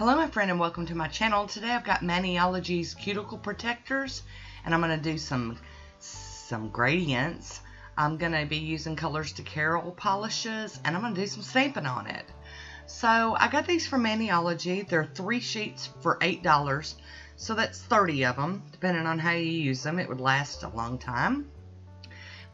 Hello my friend and welcome to my channel. Today I've got Maniology's Cuticle Protectors and I'm going to do some gradients. I'm going to be using Colors to Carol polishes and I'm going to do some stamping on it. So I got these from Maniology. They're 3 sheets for $8. So that's 30 of them. Depending on how you use them, it would last a long time.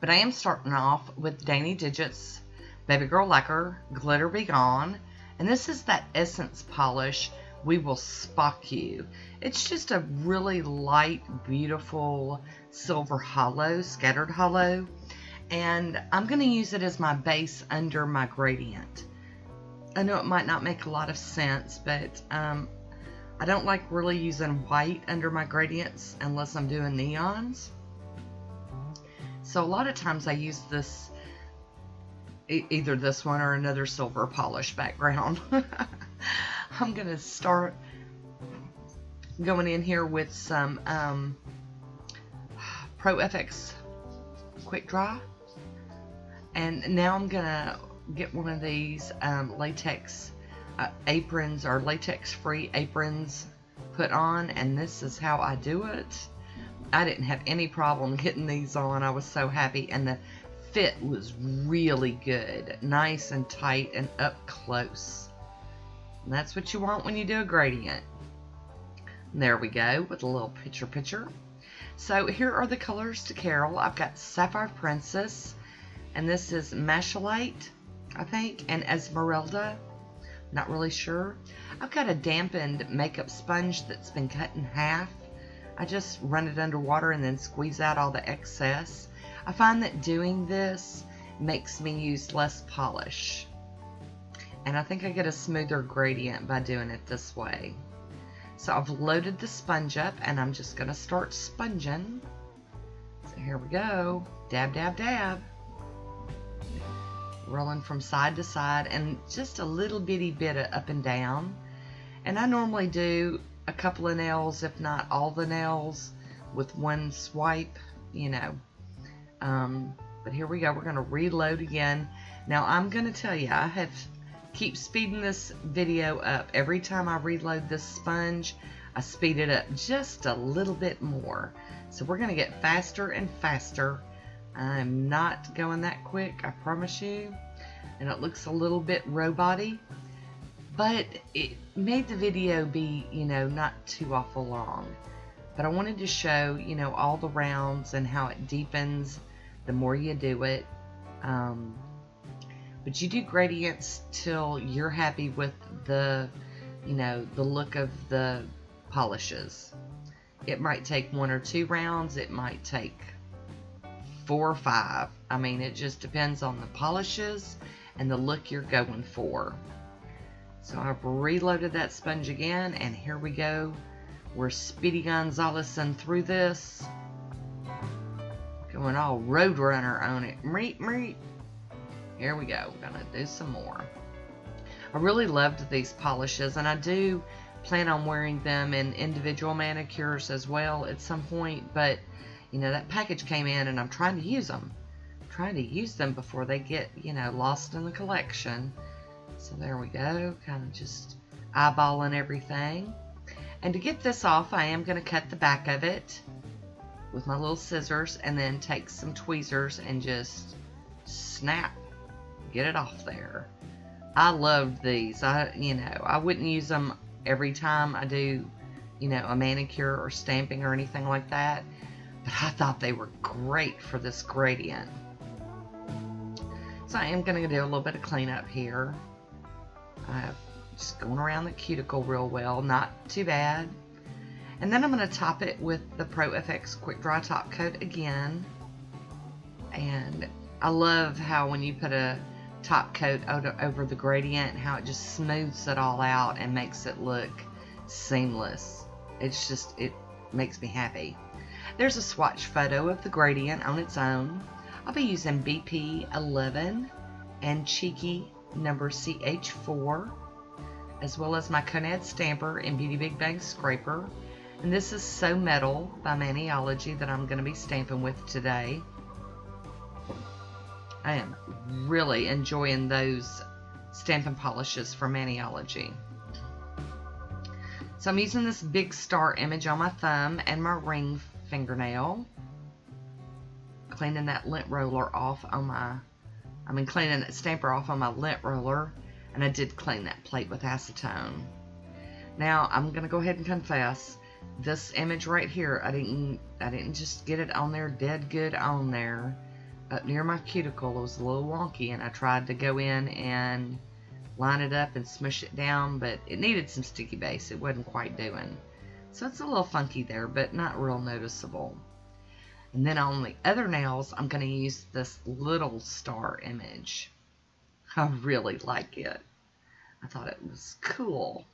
But I am starting off with Dainty Digits, Baby Girl Lacquer, Glitter Be Gone. And this is that Essence polish, We Will Spock You. It's just a really light, beautiful silver hollow, scattered hollow. And I'm going to use it as my base under my gradient. I know it might not make a lot of sense, but I don't like really using white under my gradients unless I'm doing neons. So a lot of times I use this, either this one or another silver polish background. I'm going to start going in here with some Pro FX Quick Dry. And now I'm going to get one of these latex aprons or latex free aprons put on. And this is how I do it. I didn't have any problem getting these on. I was so happy. And the fit was really good, nice and tight and up close. And that's what you want when you do a gradient. And there we go with a little picture. So here are the Colors to Carol. I've got Sapphire Princess, and this is Malachite, I think, and Esmeralda. Not really sure. I've got a dampened makeup sponge that's been cut in half. I just run it under water and then squeeze out all the excess. I find that doing this makes me use less polish. And I think I get a smoother gradient by doing it this way. So I've loaded the sponge up and I'm just going to start sponging. So here we go. Dab, dab, dab. Rolling from side to side and just a little bitty bit of up and down. And I normally do a couple of nails, if not all the nails, with one swipe, you know. But here we go. We're going to reload again. Now I'm going to tell you, I keep speeding this video up. Every time I reload this sponge, I speed it up just a little bit more. So we're going to get faster and faster. I'm not going that quick, I promise you. And it looks a little bit robot-y, but it made the video be, you know, not too awful long. But I wanted to show, you know, all the rounds and how it deepens the more you do it. But you do gradients till you're happy with the, you know, the look of the polishes. It might take 1 or 2 rounds. It might take 4 or 5. I mean, it just depends on the polishes and the look you're going for. So I've reloaded that sponge again, and here we go. We're Speedy Gonzalez-ing through this. Going all Roadrunner on it. Meet, meet. Here we go. We're gonna do some more. I really loved these polishes, and I do plan on wearing them in individual manicures as well at some point, but you know, that package came in and I'm trying to use them. I'm trying to use them before they get, you know, lost in the collection. So there we go, kind of just eyeballing everything. And to get this off, I am going to cut the back of it with my little scissors and then take some tweezers and just snap, get it off there. I loved these. I wouldn't use them every time I do, you know, a manicure or stamping or anything like that. But I thought they were great for this gradient. So I am going to do a little bit of cleanup here. Just going around the cuticle real well, not too bad. And then I'm going to top it with the Pro FX Quick Dry Top Coat again. And I love how when you put a top coat over the gradient, how it just smooths it all out and makes it look seamless. It's just, it makes me happy. There's a swatch photo of the gradient on its own. I'll be using BP 11 and Cheeky number CH4, as well as my Conad Stamper and Beauty Big Bang Scraper. And this is So Metal by Maniology that I'm going to be stamping with today. I am really enjoying those stamping polishes from Maniology. So I'm using this big star image on my thumb and my ring fingernail. Cleaning that lint roller off on my, cleaning that stamper off on my lint roller. And I did clean that plate with acetone. Now I'm gonna go ahead and confess, this image right here, I didn't just get it on there dead good on there. Up near my cuticle, it was a little wonky, and I tried to go in and line it up and smush it down, but it needed some sticky base. It wasn't quite doing. So it's a little funky there, but not real noticeable. And then on the other nails, I'm going to use this little star image. I really like it. I thought it was cool.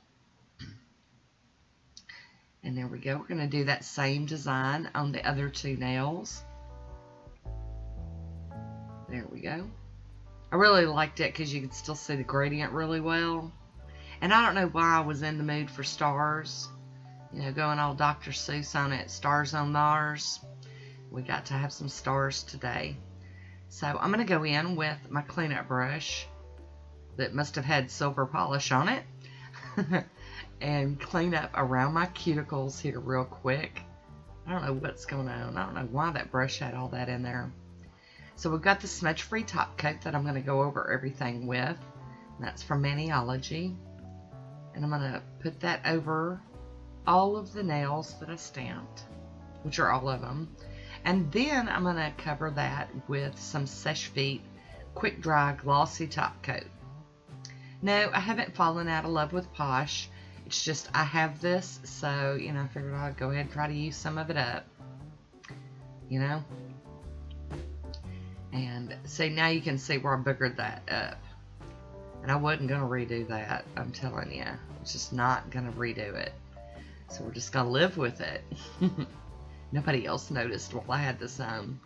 And there we go. We're going to do that same design on the other two nails. There we go. I really liked it because you could still see the gradient really well. And I don't know why I was in the mood for stars. You know, going all Dr. Seuss on it, stars on Mars. We got to have some stars today. So I'm going to go in with my cleanup brush that must have had silver polish on it. And clean up around my cuticles here real quick. I don't know what's going on. I don't know why that brush had all that in there. So we've got the smudge-free top coat that I'm going to go over everything with. And that's from Maniology. And I'm going to put that over all of the nails that I stamped, which are all of them. And then I'm going to cover that with some Seche Vite quick dry glossy top coat. No, I haven't fallen out of love with Poshe. It's just I have this, so, you know, I figured I'd go ahead and try to use some of it up. You know? And see, now you can see where I boogered that up. And I wasn't going to redo that, I'm telling you. I'm just not going to redo it. So we're just going to live with it. Nobody else noticed while I had this on.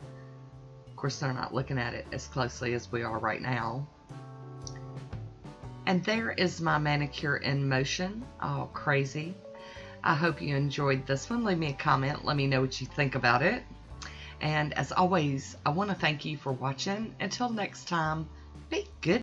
Of course, they're not looking at it as closely as we are right now. And there is my manicure in motion. All crazy. I hope you enjoyed this one. Leave me a comment. Let me know what you think about it. And as always, I want to thank you for watching. Until next time,